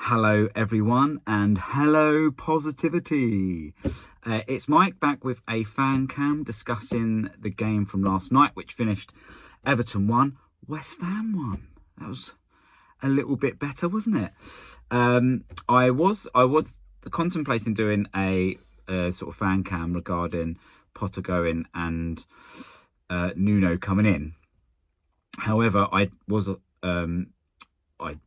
Hello everyone and hello positivity. It's Mike back with a fan cam discussing the game from last night, which finished Everton 1, West Ham 1. That was a little bit better, wasn't it? I was contemplating doing a sort of fan cam regarding Potter going and Nuno coming in. However, I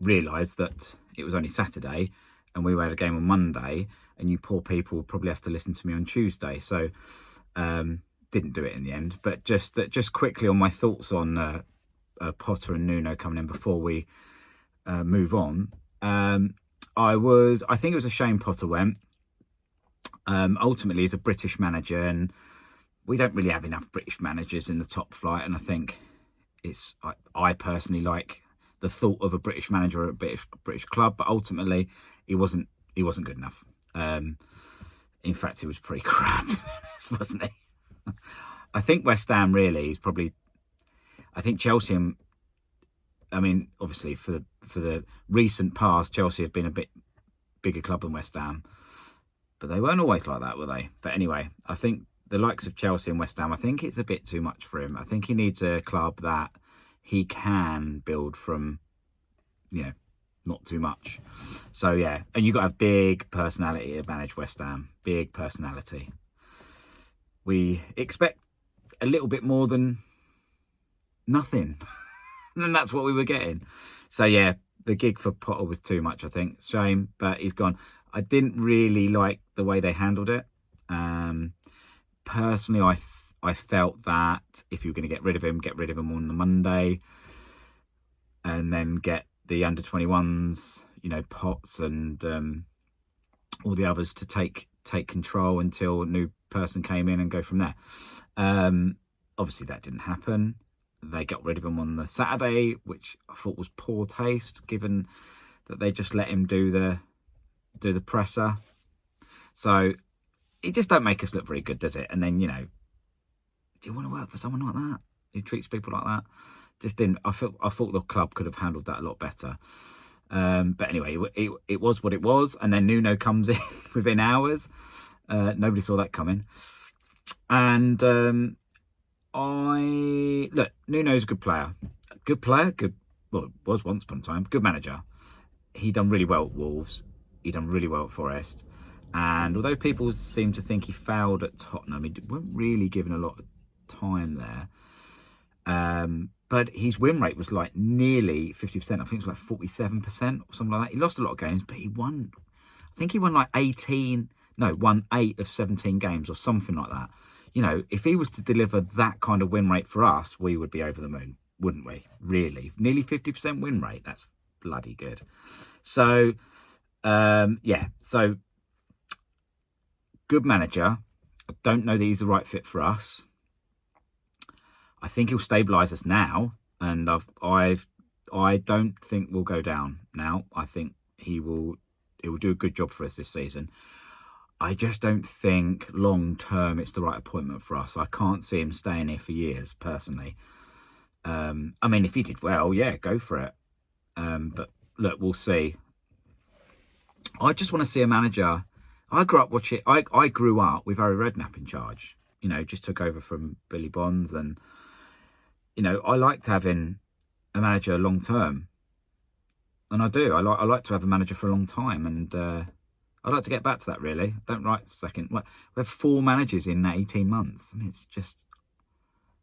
realised that it was only Saturday and we had a game on Monday, and you poor people would probably have to listen to me on Tuesday. So didn't do it in the end. But just quickly on my thoughts on Potter and Nuno coming in before we move on. I think it was a shame Potter went. Ultimately, he's a British manager, and we don't really have enough British managers in the top flight. And I think I personally like the thought of a British manager at a British club, but ultimately he wasn't good enough. In fact, he was pretty crap, wasn't he? I think West Ham really is probably. I think Chelsea. I mean, obviously for the recent past, Chelsea have been a bit bigger club than West Ham, but they weren't always like that, were they? But anyway, I think the likes of Chelsea and West Ham, I think it's a bit too much for him. I think he needs a club that he can build from, not too much. So, yeah. And you've got to have big personality to manage West Ham. Big personality. We expect a little bit more than nothing. And that's what we were getting. So, yeah, the gig for Potter was too much, I think. Shame, but he's gone. I didn't really like the way they handled it. Personally, I felt that if you were going to get rid of him on the Monday, and then get the under-21s, Potts and all the others to take control until a new person came in and go from there. Obviously, that didn't happen. They got rid of him on the Saturday, which I thought was poor taste, given that they just let him do the presser. So it just don't make us look very good, does it? And then, do you want to work for someone like that who treats people like that? Just didn't. I thought the club could have handled that a lot better. But anyway, it was what it was. And then Nuno comes in within hours. Nobody saw that coming. And Nuno's a good player. Was once upon a time. Good manager. He done really well at Wolves. He done really well at Forest. And although people seem to think he failed at Tottenham, he weren't really given a lot of time there. But his win rate was like nearly 50%. I think it was like 47% or something like that. He lost a lot of games, but he won. I think he won like 8 of 17 games or something like that. If he was to deliver that kind of win rate for us, we would be over the moon, wouldn't we? Really, nearly 50% win rate. That's bloody good. So, So good manager. I don't know that he's the right fit for us. I think he'll stabilise us now, and I don't think we'll go down now. I think he will do a good job for us this season. I just don't think long term it's the right appointment for us. I can't see him staying here for years, personally. If he did well, yeah, go for it. But look, we'll see. I just want to see a manager. I grew up watching. I grew up with Harry Redknapp in charge. Just took over from Billy Bonds, and I liked having a manager long term, and I do. I like to have a manager for a long time, and I'd like to get back to that. Really, don't write second. We have 4 managers in 18 months. It's just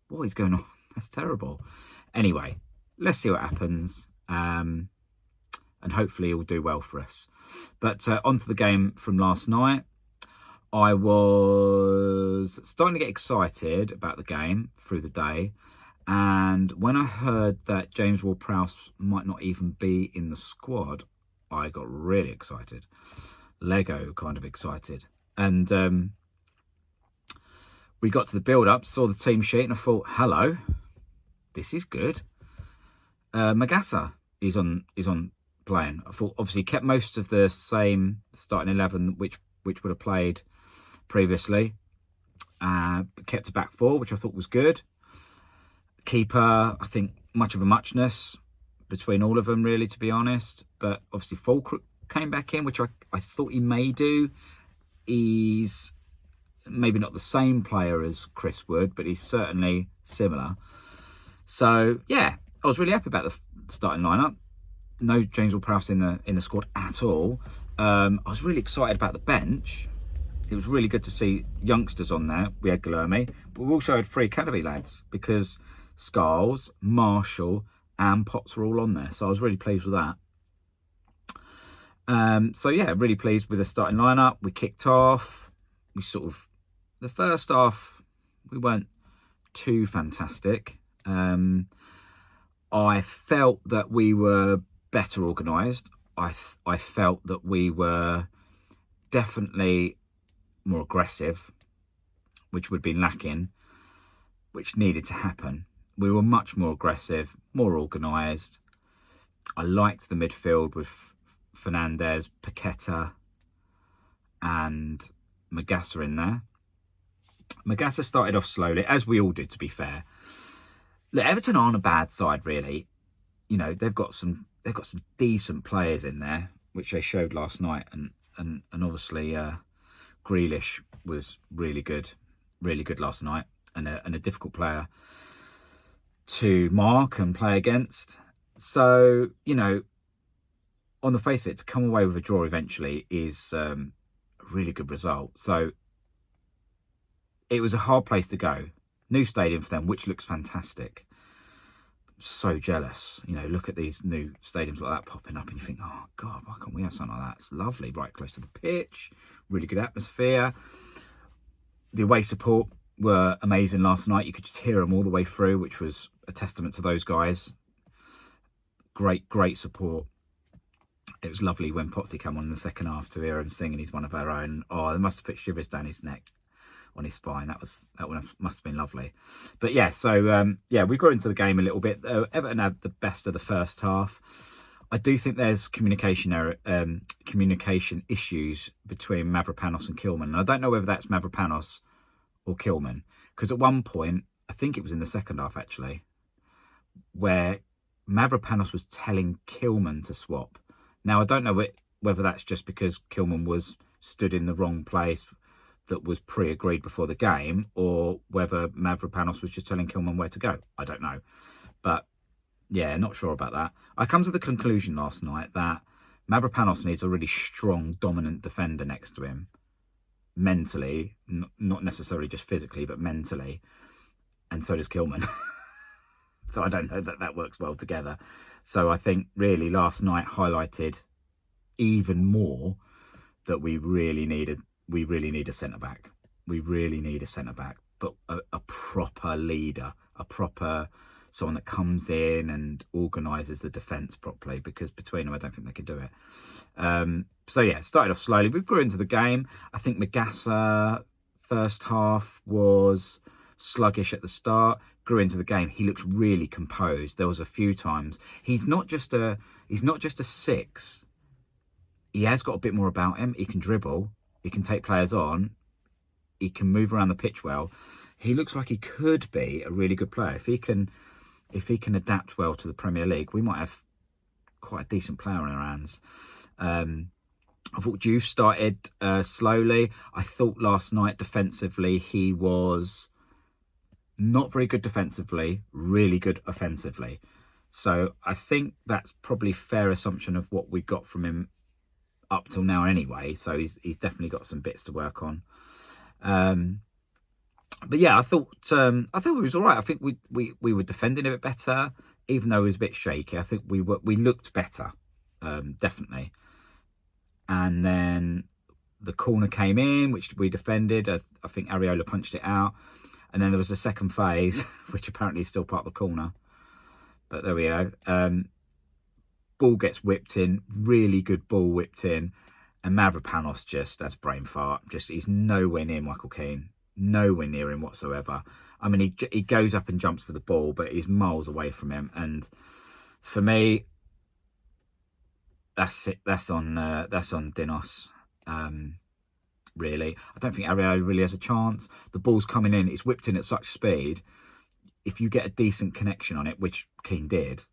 what is going on. That's terrible. Anyway, let's see what happens. And hopefully he'll do well for us. But on to the game from last night. I was starting to get excited about the game through the day. And when I heard that James Ward-Prowse might not even be in the squad, I got really excited. Lego kind of excited. And we got to the build-up, saw the team sheet, and I thought, hello, this is good. Magassa is on playing. I thought obviously kept most of the same starting 11 which would have played previously. Kept a back 4, which I thought was good. Keeper, I think much of a muchness between all of them, really, to be honest. But obviously came back in, which I thought he may do. He's maybe not the same player as Chris Wood, but he's certainly similar. So yeah, I was really happy about the starting lineup. No James Ward-Prowse in the squad at all. I was really excited about the bench. It was really good to see youngsters on there. We had Guilherme, but we also had 3 academy lads because Scarles, Marshall, and Potts were all on there. So I was really pleased with that. So yeah, really pleased with the starting lineup. We kicked off. We sort of, the first half, we weren't too fantastic. I felt that we were better organised. I felt that we were definitely more aggressive, which would be lacking, which needed to happen. We were much more aggressive, more organised. I liked the midfield with Fernandez, Paqueta and Magassa in there. Magassa started off slowly, as we all did, to be fair. Look, Everton aren't a bad side, really. You know, they've got some decent players in there, which they showed last night, and obviously Grealish was really good last night, and a difficult player to mark and play against. So, you know, on the face of it, to come away with a draw eventually is a really good result. So it was a hard place to go. New stadium for them, which looks fantastic. So jealous. You know, look at these new stadiums like that popping up and you think, oh God, why can't we have something like that? It's lovely, right close to the pitch, really good atmosphere. The away support were amazing last night. You could just hear them all the way through, which was a testament to those guys. Great support. It was lovely when Potsy came on in the second half to hear him singing He's One of Our Own. Oh, they must have put shivers down his neck, on his spine. That must have been lovely. But yeah, so yeah, we got into the game a little bit. Everton had the best of the first half. I do think there's communication issues between Mavropanos and Kilman. And I don't know whether that's Mavropanos or Kilman, because at one point, I think it was in the second half actually, where Mavropanos was telling Kilman to swap. Now, I don't know whether that's just because Kilman was stood in the wrong place that was pre-agreed before the game, or whether Mavropanos was just telling Kilman where to go. I don't know. But yeah, not sure about that. I come to the conclusion last night that Mavropanos needs a really strong, dominant defender next to him. Mentally, not necessarily just physically, but mentally. And so does Kilman. So I don't know that works well together. So I think really last night highlighted even more that we really need a centre-back. We really need a centre-back, but a proper leader, someone that comes in and organises the defence properly, because between them, I don't think they can do it. So yeah, started off slowly. We grew into the game. I think Magassa first half was sluggish at the start, grew into the game. He looks really composed. There was a few times. He's not just a 6. He has got a bit more about him. He can dribble. He can take players on. He can move around the pitch well. He looks like he could be a really good player. If he can adapt well to the Premier League, we might have quite a decent player on our hands. I thought Juve started slowly. I thought last night defensively he was not very good defensively, really good offensively. So I think that's probably a fair assumption of what we got from him up till now anyway. So he's definitely got some bits to work on. But yeah, I thought it was all right. I think we were defending a bit better, even though it was a bit shaky. I think we looked better, definitely. And then the corner came in, which we defended. I think Areola punched it out. And then there was a second phase, which apparently is still part of the corner. But there we go. Ball gets whipped in. Really good ball whipped in. And Mavropanos just, that's brain fart. He's nowhere near Michael Keane. Nowhere near him whatsoever. I mean, he goes up and jumps for the ball, but he's miles away from him. And for me, that's it. That's on Dinos. Really, I don't think Areola really has a chance. The ball's coming in; it's whipped in at such speed. If you get a decent connection on it, which Keane did,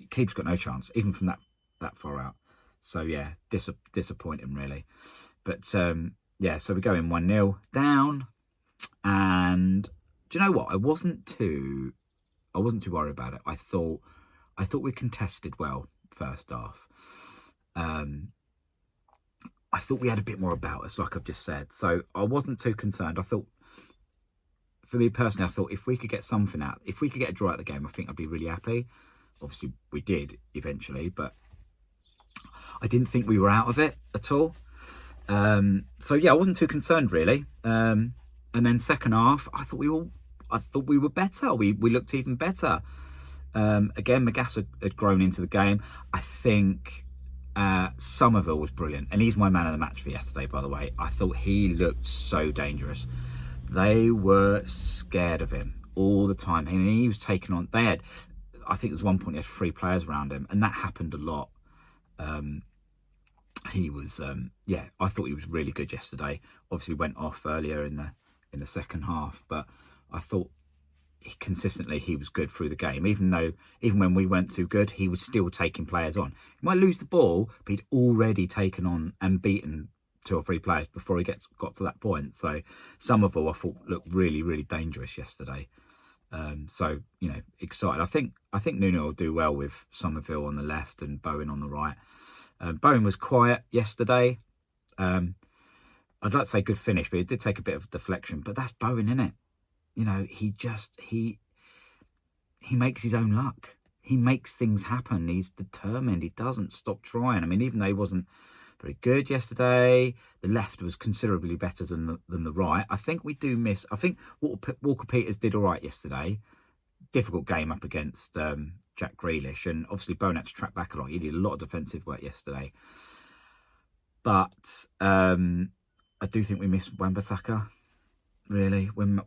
keeper's got no chance, even from that far out. So yeah, disappointing really. But yeah, so we go in 1-0 down, and do you know what? I wasn't too worried about it. I thought we contested well first half. I thought we had a bit more about us, like I've just said. So I wasn't too concerned. I thought, for me personally, I thought if we could get something out, if we could get a draw out of the game, I think I'd be really happy. Obviously, we did eventually, but I didn't think we were out of it at all. So yeah, I wasn't too concerned really. And then second half, I thought we were better. We looked even better. Again, Magas had grown into the game. I think Somerville was brilliant, and he's my man of the match for yesterday, by the way. I thought he looked so dangerous. They were scared of him all the time. He was taking on. I think there was one point he had 3 players around him, and that happened a lot. He was, yeah, I thought he was really good yesterday. Obviously went off earlier in the second half, but I thought consistently he was good through the game. Even when we weren't too good, he was still taking players on. He might lose the ball, but he'd already taken on and beaten 2 or 3 players before he got to that point. So Somerville, I thought, looked really, really dangerous yesterday. So excited. I think Nuno will do well with Somerville on the left and Bowen on the right. Bowen was quiet yesterday. I'd like to say good finish, but it did take a bit of deflection. But that's Bowen, innit? He makes his own luck. He makes things happen. He's determined. He doesn't stop trying. I mean, even though he wasn't very good yesterday, the left was considerably better than the right. I think we do miss. I think Walker Peters did all right yesterday. Difficult game up against Jack Grealish, and obviously Bowen had to track back a lot. He did a lot of defensive work yesterday, but I do think we miss Wan-Bissaka. Really, when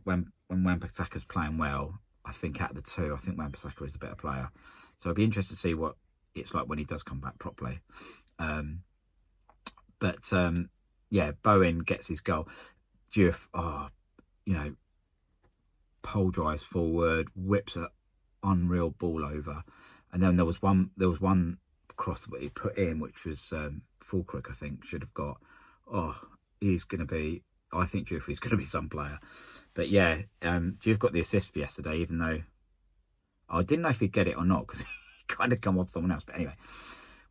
Wan-Bissaka's playing well, I think out of the two, I think Wan-Bissaka is the better player. So I'd be interested to see what it's like when he does come back properly. Yeah, Bowen gets his goal. Diouf, pole drives forward, whips an unreal ball over, and then there was one cross that he put in, which was Fulkirk, I think, should have got. Oh, he's going to be. I think Diouf is going to be some player. But yeah, Diouf got the assist for yesterday, even though I didn't know if he'd get it or not, because he kind of come off someone else. But anyway,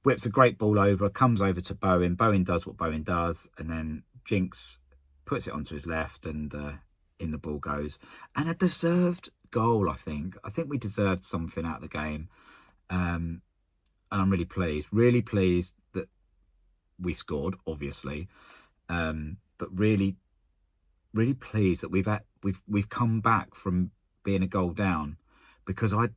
whips a great ball over, comes over to Bowen. Bowen does what Bowen does, and then Jinx puts it onto his left, and in the ball goes. And a deserved goal, I think. I think we deserved something out of the game. And I'm really pleased that we scored, obviously. But really pleased that we've come back from being a goal down, because I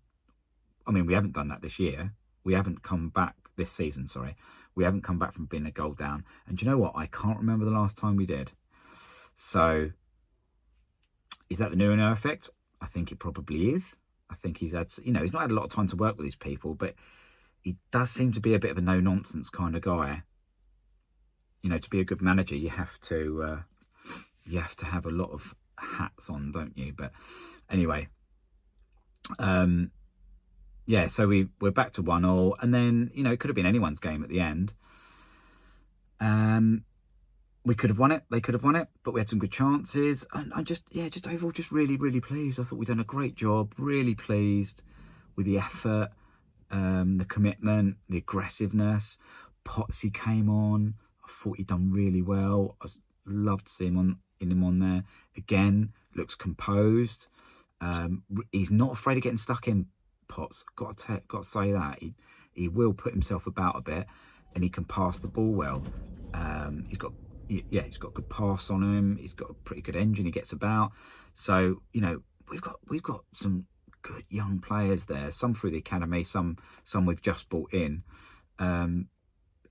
mean, we haven't done that this year. We haven't come back this season, sorry. We haven't come back from being a goal down. And do you know what? I can't remember the last time we did. So is that the Nuno effect? I think it probably is. I think he's had, he's not had a lot of time to work with these people, but he does seem to be a bit of a no-nonsense kind of guy. To be a good manager, you have to have a lot of hats on, don't you? But anyway, yeah, so we're back to 1-1, and then it could have been anyone's game at the end. We could have won it, they could have won it, but we had some good chances, and I just overall just really, really pleased. I thought we'd done a great job. Really pleased with the effort, the commitment, the aggressiveness. Potsy came on. I thought he'd done really well. I loved to see him on there. Again, looks composed. He's not afraid of getting stuck in, Potts. Got to say that. He will put himself about a bit, and he can pass the ball well. He's got good pass on him. He's got a pretty good engine. He gets about. So, we've got some good young players there. Some through the academy, some we've just brought in.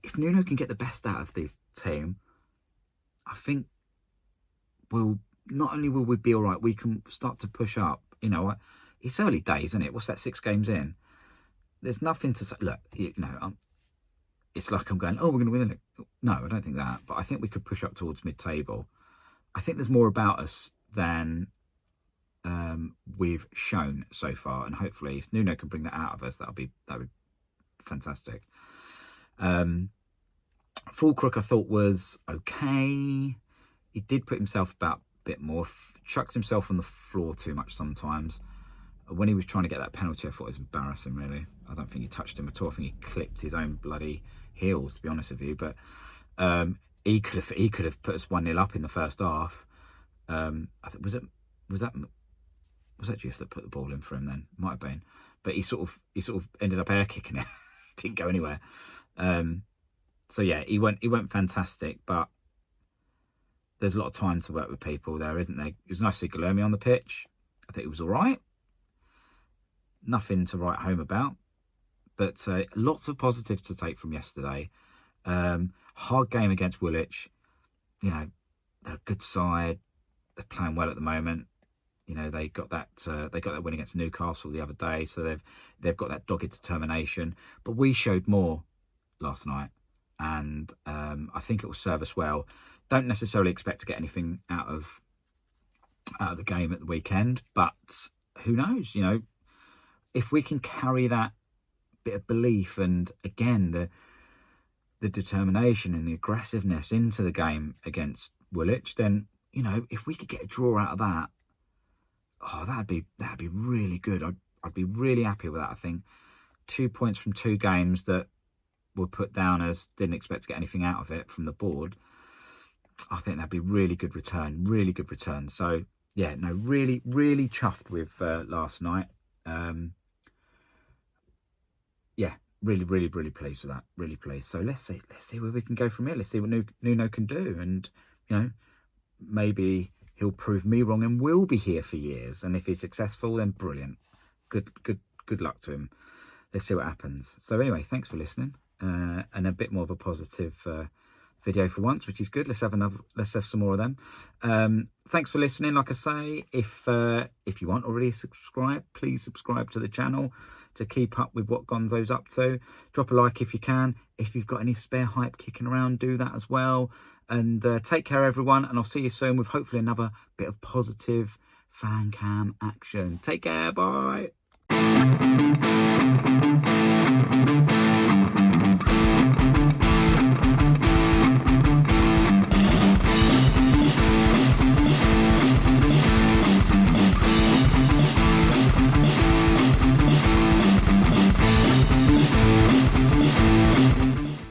If Nuno can get the best out of this team, I think not only will we be all right, we can start to push up. It's early days, isn't it? What's that, 6 games in? There's nothing to say. Look, it's like I'm going, we're going to win it. No, I don't think that. But I think we could push up towards mid-table. I think there's more about us than we've shown so far. And hopefully, if Nuno can bring that out of us, that'll be fantastic. Fulcrook I thought was okay. He did put himself about a bit more, chucks himself on the floor too much sometimes. When he was trying to get that penalty, I thought it was embarrassing, really. I don't think he touched him at all. I think he clipped his own bloody heels, to be honest with you. But he could have put us 1-0 up in the first half. I think was that Juve that put the ball in for him then? Might have been. But he sort of ended up air kicking it. Didn't go anywhere. So yeah, he went fantastic, but there's a lot of time to work with people there, isn't there? It was nice to see Guilherme on the pitch. I think it was all right. Nothing to write home about, but lots of positives to take from yesterday. Hard game against Woolwich. You know, they're a good side. They're playing well at the moment. You know, they got that win against Newcastle the other day, so they've got that dogged determination. But we showed more last night, and I think it will serve us well. Don't necessarily expect to get anything out of the game at the weekend, but who knows? You know, if we can carry that bit of belief and again the determination and the aggressiveness into the game against Woolwich, then you know, if we could get a draw out of that, oh, that'd be really good. I'd be really happy with that. I think 2 points from 2 games that were put down as didn't expect to get anything out of it from the board. I think that'd be really good return, really good return. So yeah, no, really, really chuffed with last night. Yeah, really, really, really pleased with that. Really pleased. So let's see where we can go from here. Let's see what Nuno can do, and you know, maybe he'll prove me wrong and will be here for years. And if he's successful, then brilliant. Good luck to him. Let's see what happens. So anyway, thanks for listening, and a bit more of a positive video for once, which is good. Let's have some more of them. Thanks for listening. Like I say, if you aren't already subscribed, please subscribe to the channel to keep up with what Gonzo's up to. Drop a like if you can. If you've got any spare hype kicking around, do that as well. And take care, everyone, and I'll see you soon with hopefully another bit of positive fan cam action. Take care. Bye.